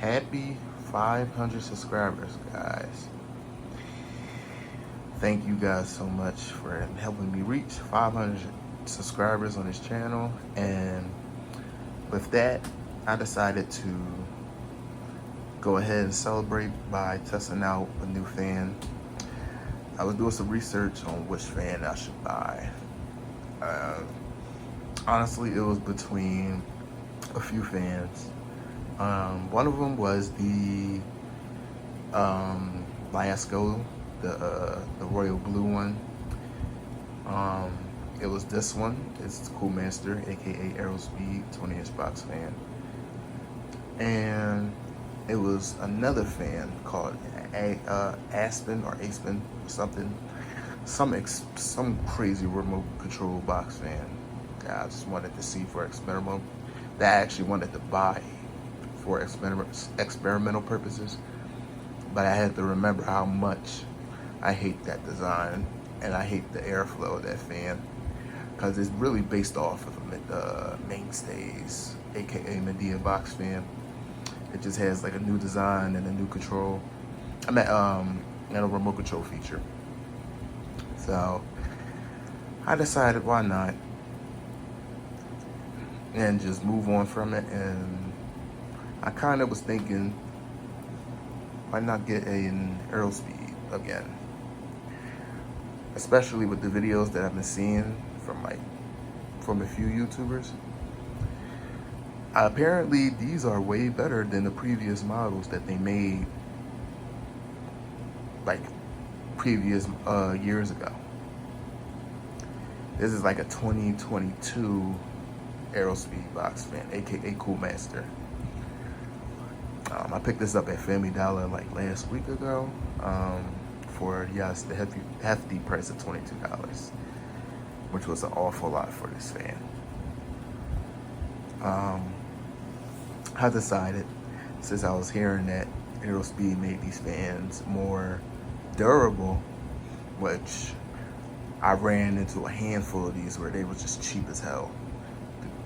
Happy 500 subscribers, guys. Thank you guys so much for helping me reach 500 subscribers on this channel. And with that, I decided to go ahead and celebrate by testing out a new fan. I was doing some research on which fan I should buy. Honestly, it was between a few fans. One of them was the Lasco, the royal blue one. It was this one. It's CoolMaster, aka Aerospeed 20-inch box fan. And it was another fan called Aspen or something, some crazy remote control box fan that I just wanted to see for experimental. That I actually wanted to buy for experimental purposes, but I had to remember how much I hate that design and I hate the airflow of that fan, because it's really based off of the mainstays, aka Medea box fan. It just has like a new design and a new control. And a remote control feature. So I decided why not, and just move on from it. And I kind of was thinking, why not get an Aerospeed again? Especially with the videos that I've been seeing from a few YouTubers. Apparently, these are way better than the previous models that they made, like previous years ago. This is like a 2022 Aerospeed box fan, aka CoolMaster. I picked this up at Family Dollar like last week ago for, yes, the hefty price of $22, which was an awful lot for this fan. I decided, since I was hearing that Aerospeed made these fans more durable, which I ran into a handful of these where they were just cheap as hell.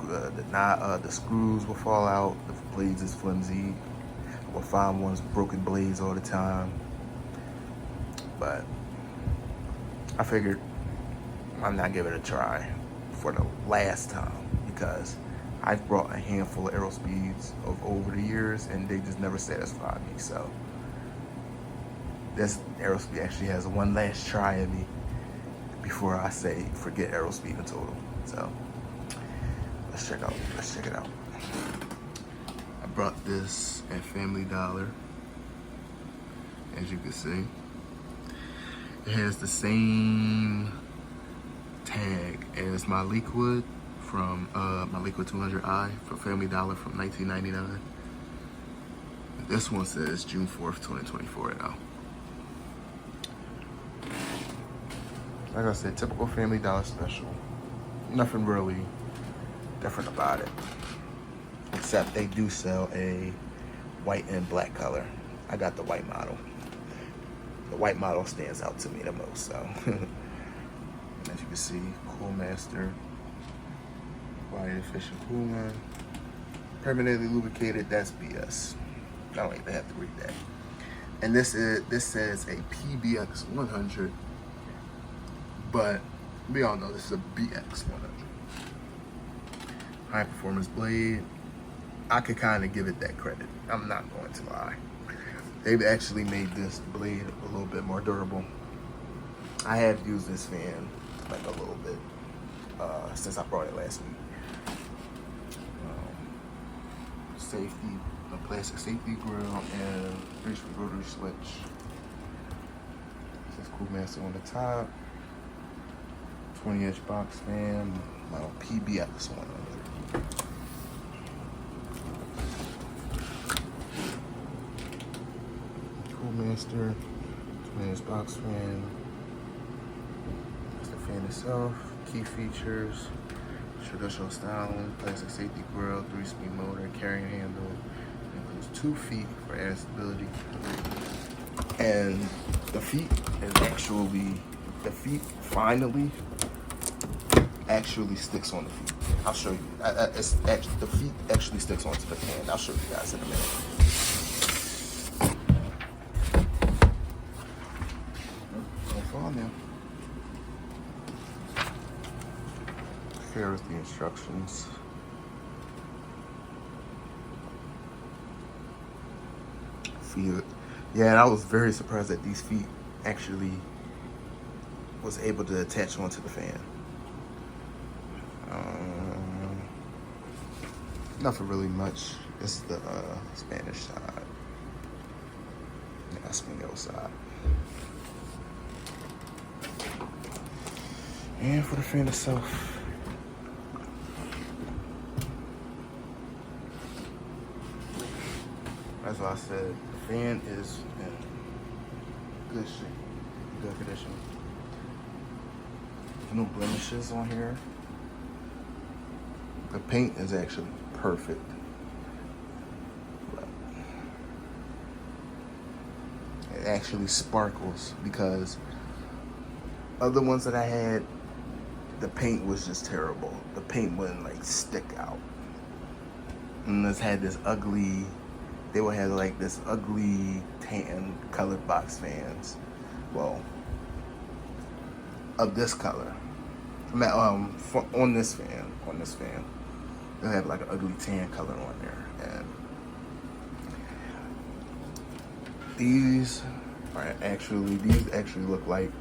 The screws will fall out, the blades is flimsy. I will find ones with broken blades all the time. But I figured I'm not giving it a try for the last time, because I've brought a handful of Aerospeeds over the years and they just never satisfied me. So this Aerospeed actually has one last try at me before I say forget Aerospeed in total. So let's check it out. I brought this at Family Dollar. As you can see, it has the same tag as my Liquid from my Liquid 200i from Family Dollar from 1999. This one says June 4th, 2024 now. Like I said, typical Family Dollar special. Nothing really different about it, except they do sell a white and black color. I got the white model. The white model stands out to me the most, so. As you can see, CoolMaster, body efficient coolant, permanently lubricated. That's BS. I don't even have to read that. And this says a PBX100, but we all know this is a BX100. High performance blade. I could kind of give it that credit. I'm not going to lie. They've actually made this blade a little bit more durable. I have used this fan like a little bit since I brought it last week. Safety, a plastic safety grill, and 3-speed rotary switch. This is CoolMaster on the top. 20-inch box fan, model PBX100. CoolMaster, 20-inch box fan. That's the fan itself. Key features: traditional styling, plastic safety grill, 3-speed motor, carrying handle. Includes 2 feet for added stability. And the feet finally actually sticks on the feet. I'll show you. The feet actually sticks onto the fan. I'll show you guys in a minute. Here's the instructions. Feet. Yeah, and I was very surprised that these feet actually was able to attach onto the fan. Nothing really much. This is the Spanish side. And that's the other side. And for the fan itself, as I said, the fan is in good shape, good condition. There's no blemishes on here. The paint is actually perfect. But it actually sparkles, because other ones that I had, the paint was just terrible. The paint wouldn't like stick out. And this had this ugly, they would have like this ugly tan colored box fans. Well, of this color. On this fan, they have like an ugly tan color on there. And these actually look like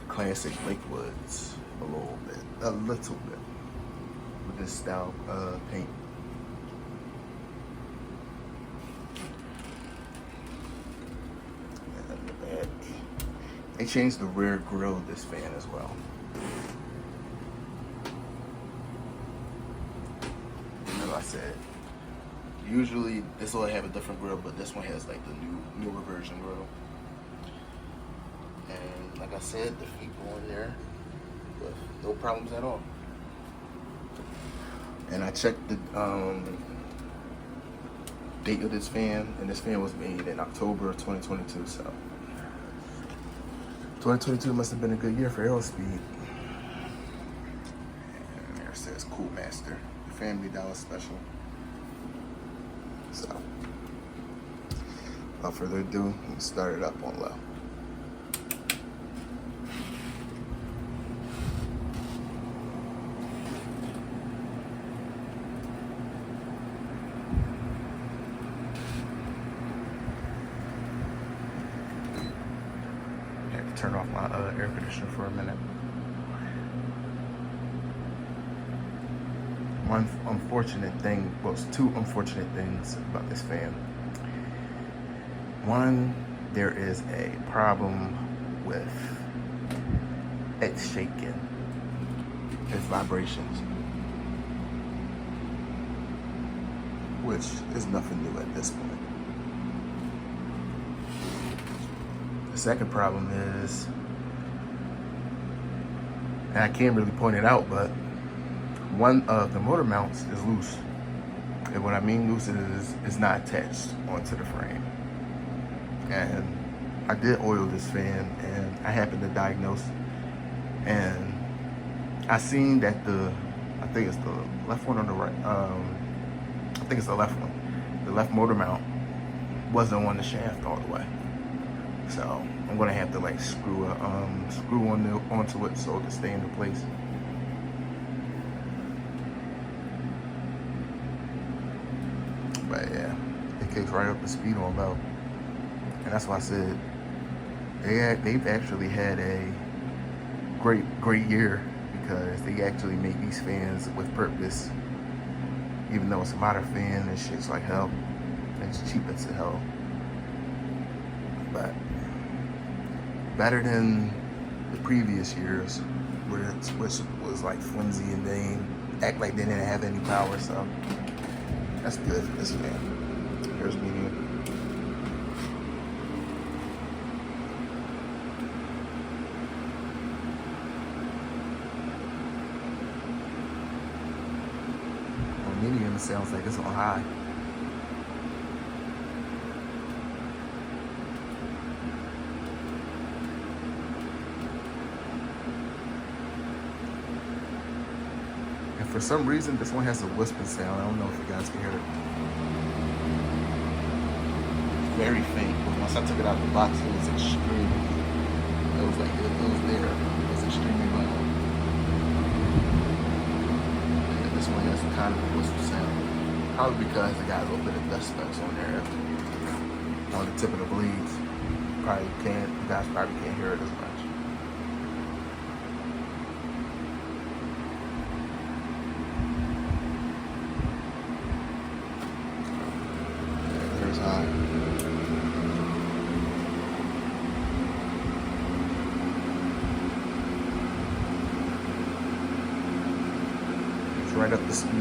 classic Lakewoods a little bit with this style paint. And the back, they changed the rear grille of this fan as well. And like I said, usually this will have a different grille, but this one has like the newer version grille. And like I said, the feet go in there with no problems at all. And I checked the date of this fan, and this fan was made in October of 2022, so 2022 must have been a good year for Aerospeed. And there it says CoolMaster, Family Dollar Special. So, without further ado, we'll start it up on low. Turn off my air conditioner for a minute. One unfortunate thing, well, it's two unfortunate things about this fan. One, there is a problem with it shaking, its vibrations, which is nothing new at this point. The second problem is, and I can't really point it out, but one of the motor mounts is loose. And what I mean loose is it's not attached onto the frame. And I did oil this fan, and I happened to diagnose, and I seen that I think it's the left one or the right, I think it's the left one. The left motor mount wasn't on the shaft all the way. So I'm gonna have to like screw onto it so it can stay into place. But yeah, it kicks right up the speed on low, and that's why I said they've actually had a great year, because they actually make these fans with purpose. Even though it's a modern fan, this shit's like hell. It's cheap as hell, but better than the previous years, which was like flimsy and they didn't act like they didn't have any power. So that's good for this fan. Here's medium. On medium, it sounds like it's on high. For some reason, this one has a whisper sound. I don't know if you guys can hear it. It's very faint, but once I took it out of the box, it was extremely, it was there. It was extremely loud. this one has kind of a whistle sound. Probably because it got a little bit of dust specks on there on the tip of the blades. You guys probably can't hear it as much. There's high. It's right up the speed.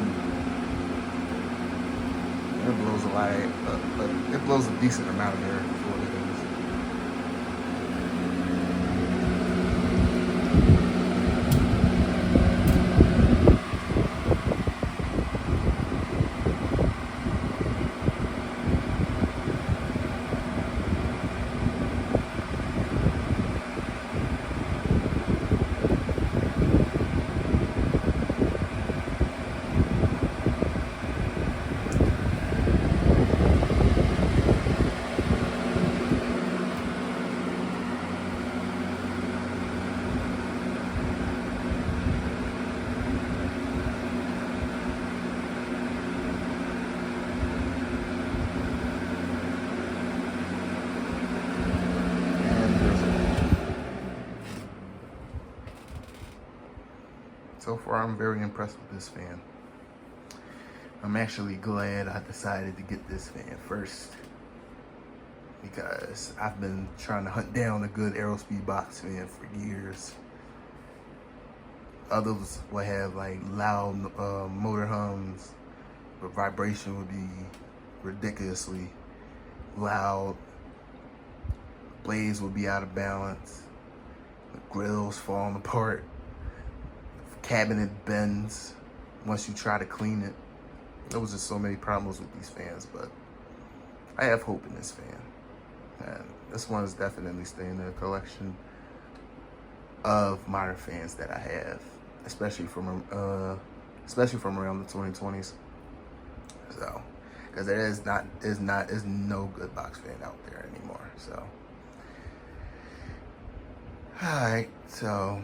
It blows a lot. It blows a decent amount of air for what it is. So far, I'm very impressed with this fan. I'm actually glad I decided to get this fan first because I've been trying to hunt down a good Aerospeed box fan for years. Others will have like loud motor hums, but vibration would be ridiculously loud. Blades would be out of balance. The grills falling apart. Cabinet bends once you try to clean it. There was just so many problems with these fans, but I have hope in this fan. And this one is definitely staying in the collection of modern fans that I have, especially from around the 2020s. So, because there is no good box fan out there anymore. So, all right, so.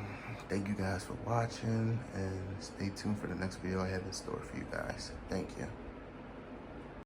Thank you guys for watching, and stay tuned for the next video I have in store for you guys. Thank you.